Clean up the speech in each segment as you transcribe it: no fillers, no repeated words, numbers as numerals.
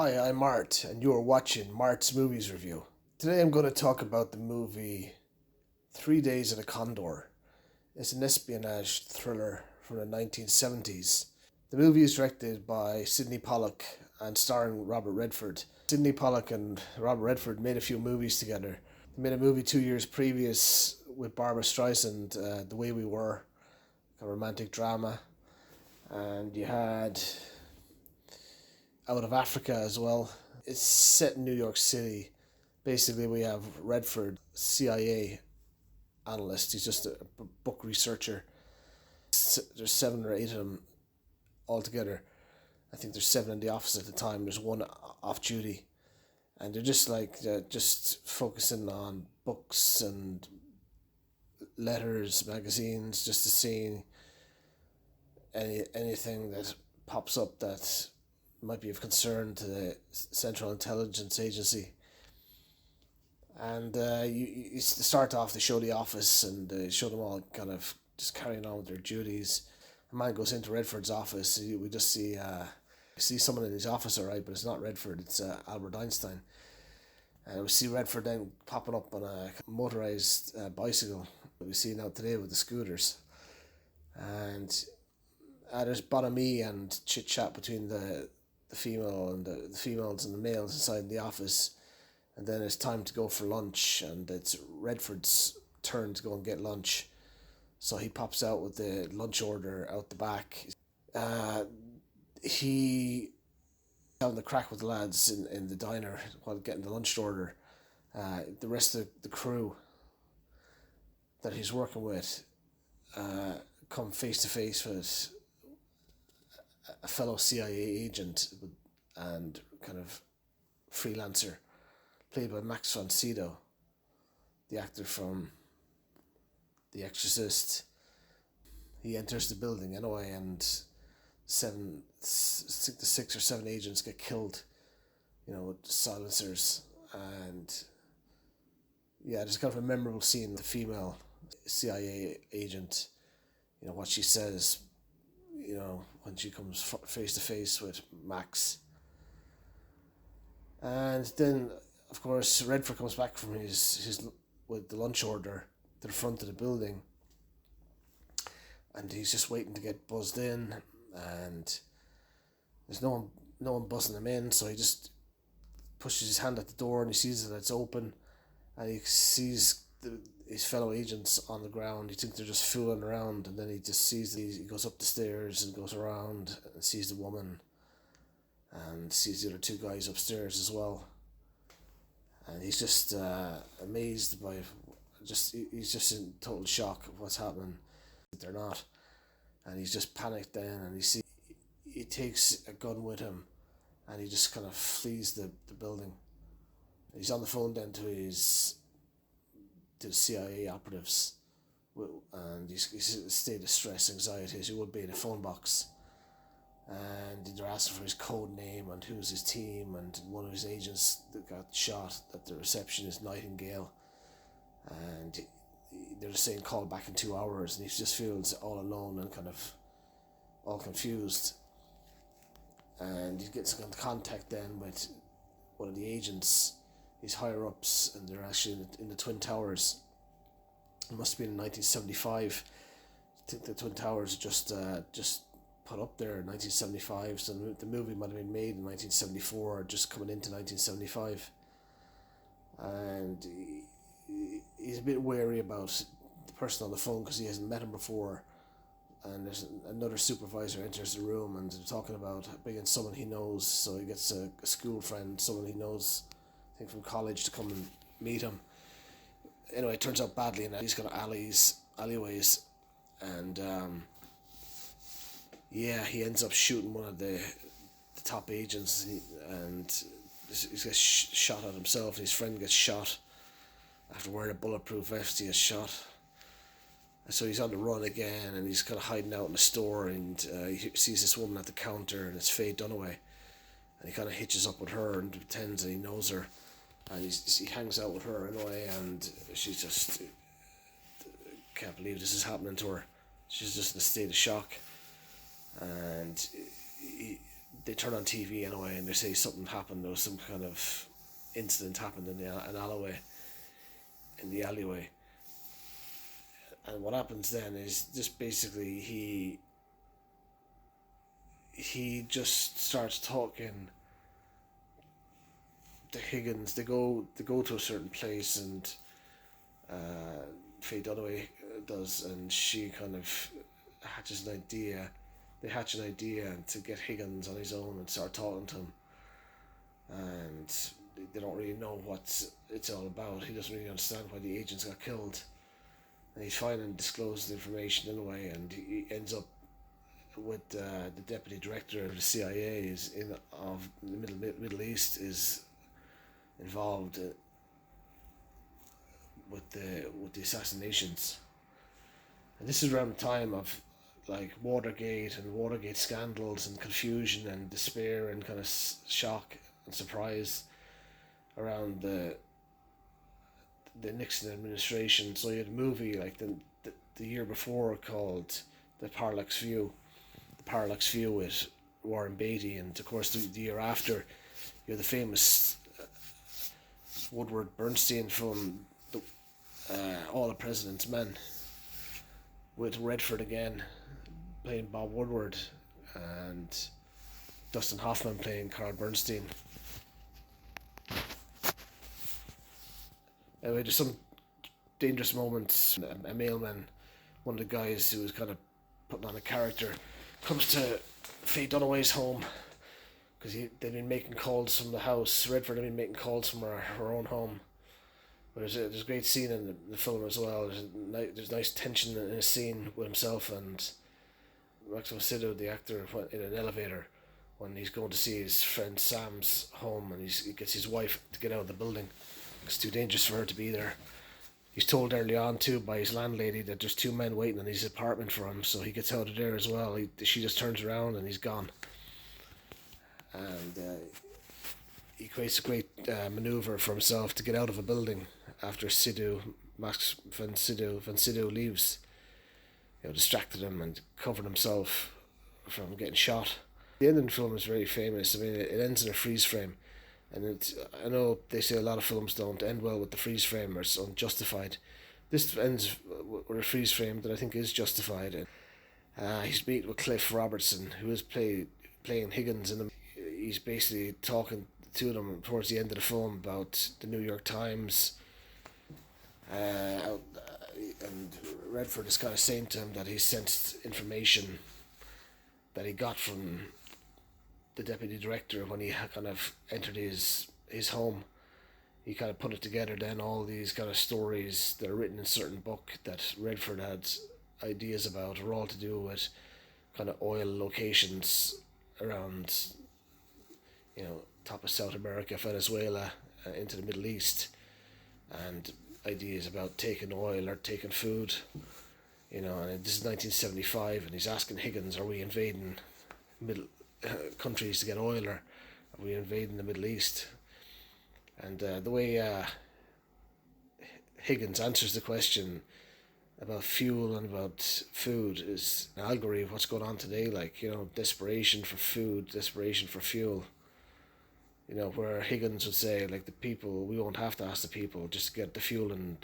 Hi, I'm Mart, and you're watching Mart's Movies Review. Today I'm going to talk about the movie 3 Days in a Condor. It's an espionage thriller from the 1970s. The movie is directed by Sidney Pollock and starring Robert Redford. Sidney Pollock and Robert Redford made a few movies together. They made a movie 2 years previous with Barbara Streisand, The Way We Were, a romantic drama. And you had Out of Africa as well. It's set in New York City. Basically, we have Redford, CIA analyst. He's just a book researcher. There's 7 or 8 of them altogether. I think there's 7 in the office at the time. There's 1 off duty, and they're just focusing on books and letters, magazines, just to see anything that pops up that might be of concern to the Central Intelligence Agency. And you start off, they show the office and they show them all kind of just carrying on with their duties. A man goes into Redford's office. We just see someone in his office, all right, but it's not Redford, it's Albert Einstein. And we see Redford then popping up on a motorized bicycle that we see now today with the scooters. And there's bonhomie and chit chat between the female and the females and the males inside the office. And then it's time to go for lunch, and it's Redford's turn to go and get lunch. So he pops out with the lunch order out the back. He having the crack with the lads in the diner while getting the lunch order. The rest of the crew that he's working with come face to face with a fellow CIA agent and kind of freelancer, played by Max von Sydow, the actor from The Exorcist. He enters the building anyway, and 6 or 7 agents get killed, with silencers. And yeah, there's kind of a memorable scene, the female CIA agent, what she says, when she comes face to face with Max. And then, of course, Redford comes back from his with the lunch order to the front of the building, and he's just waiting to get buzzed in, and there's no one buzzing him in, so he just pushes his hand at the door and he sees that it's open, and he sees his fellow agents on the ground. He thinks they're just fooling around, and then he just sees he goes up the stairs and goes around and sees the woman and sees the other 2 guys upstairs as well. And he's just amazed by he's just in total shock of what's happening. They're not. And he's just panicked then, and he takes a gun with him, and he just kind of flees the building. He's on the phone then to the CIA operatives, and he's in a state of stress, anxiety, as he would be in a phone box. And they're asking for his code name and who's his team, and one of his agents that got shot at the reception is Nightingale, and they're just saying call back in 2 hours, and he just feels all alone and kind of all confused. And he gets in contact then with one of the agents, his higher ups, and they're actually in the Twin Towers. It must have been in 1975. I think the Twin Towers just put up there in 1975, so the movie might have been made in 1974, just coming into 1975. And he's a bit wary about the person on the phone because he hasn't met him before. And there's another supervisor enters the room, and they're talking about bringing someone he knows. So he gets a school friend, someone he knows, I think from college, to come and meet him. Anyway, it turns out badly, and he's got alleyways, and he ends up shooting one of the top agents, and he gets shot at himself, and his friend gets shot after wearing a bulletproof vest. He gets shot. So he's on the run again, and he's kind of hiding out in the store, and he sees this woman at the counter, and it's Faye Dunaway, and he kind of hitches up with her and pretends that he knows her, and he hangs out with her in a way, and she just can't believe this is happening to her. She's just in a state of shock, and they turn on TV anyway, and they say something happened. There was some kind of incident happened in the alleyway. And what happens then is just basically he just starts talking to Higgins. They go to a certain place, and Faye Dunaway does, and she kind of hatches an idea. They hatch an idea to get Higgins on his own and start talking to him. And they don't really know what it's all about. He doesn't really understand why the agents got killed. And he's fine and discloses the information in a way, and he ends up with the deputy director of the CIA of the Middle East is involved with the assassinations. And this is around the time of like Watergate scandals and confusion and despair and kind of shock and surprise around the Nixon administration. So you had a movie like the year before called The Parallax View. The Parallax View with Warren Beatty, and of course the year after you had the famous Woodward Bernstein film, All the President's Men, with Redford again playing Bob Woodward and Dustin Hoffman playing Carl Bernstein. Anyway, there's some dangerous moments. A mailman, one of the guys who was kind of putting on a character, comes to Faye Dunaway's home because they've been making calls from the house. Redford had been making calls from her own home. But there's a great scene in the film as well. There's nice tension in a scene with himself and Maximo Sido, the actor, in an elevator when he's going to see his friend Sam's home, and he gets his wife to get out of the building. It's too dangerous for her to be there. He's told early on too by his landlady that there's two men waiting in his apartment for him, so he gets out of there as well. She just turns around and he's gone. And he creates a great maneuver for himself to get out of a building after Max van Sydow leaves. Distracted him and covered himself from getting shot. The end of the film is very famous. I mean, it ends in a freeze frame, and I know they say a lot of films don't end well with the freeze frame or it's unjustified. This ends with a freeze frame that I think is justified. He's meeting with Cliff Robertson, who is playing Higgins in them. He's basically talking to them towards the end of the film about the New York Times. And Redford is kind of saying to him that he sensed information that he got from the deputy director when he kind of entered his home. He kind of put it together then, all these kind of stories that are written in a certain book that Redford had ideas about were all to do with kind of oil locations around, top of South America, Venezuela, into the Middle East, and ideas about taking oil or taking food, and this is 1975, and he's asking Higgins, are we invading middle countries to get oil, or are we invading the Middle East? And the way Higgins answers the question about fuel and about food is an allegory of what's going on today, desperation for food, desperation for fuel. Where Higgins would say, like, the people, we won't have to ask the people just to get the fuel and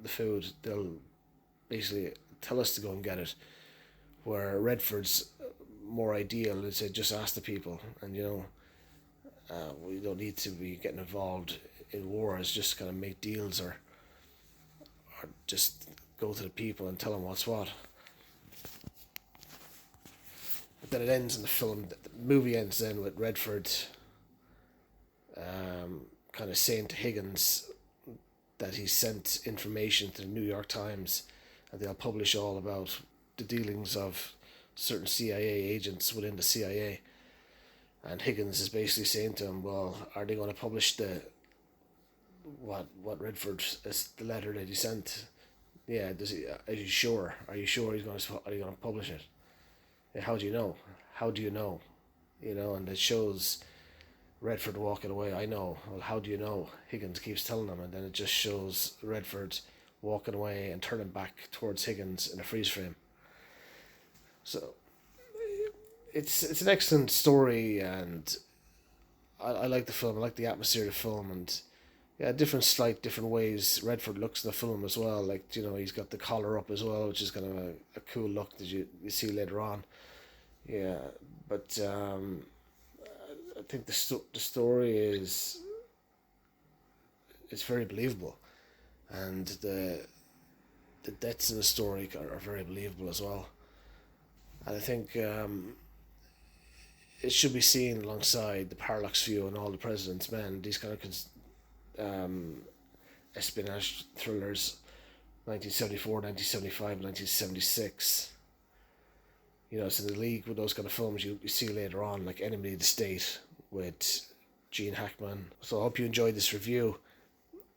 the food. They'll basically tell us to go and get it. Where Redford's more ideal is say, just ask the people. And, we don't need to be getting involved in wars, just kind of make deals or just go to the people and tell them what's what. But then it ends in the film, the movie ends then with Redford kind of saying to Higgins that he sent information to the New York Times and they'll publish all about the dealings of certain CIA agents within the CIA. And Higgins is basically saying to him, well, are they going to publish what Redford is the letter that he sent? Yeah, are you sure? Are you sure are you going to publish it? Yeah, how do you know? How do you know? And it shows Redford walking away. I know. Well, how do you know? Higgins keeps telling him, and then it just shows Redford walking away and turning back towards Higgins in a freeze frame. So it's an excellent story, and I like the film. I like the atmosphere of the film, and yeah, different ways Redford looks in the film as well. Like, he's got the collar up as well, which is kind of a cool look that you see later on. Yeah, but I think the story is very believable, and the deaths in the story are very believable as well. And I think it should be seen alongside the Parallax View and All the President's Men. These kind of espionage thrillers, 1974, 1975, 1976. It's in the league with those kind of films you see later on, like Enemy of the State with Gene Hackman. So I hope you enjoyed this review.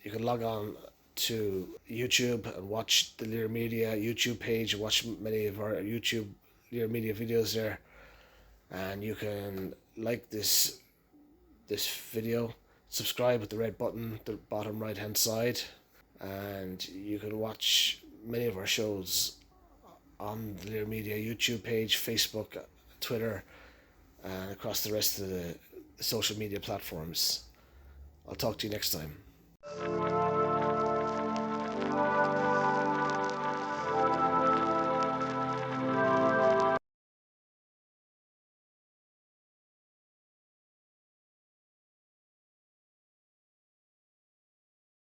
You can log on to YouTube and watch the Lear Media YouTube page and watch many of our YouTube Lear Media videos there. And you can like this video, subscribe with the red button, the bottom right hand side, and you can watch many of our shows on the Lear Media YouTube page, Facebook, Twitter, and across the rest of the social media platforms. I'll talk to you next time.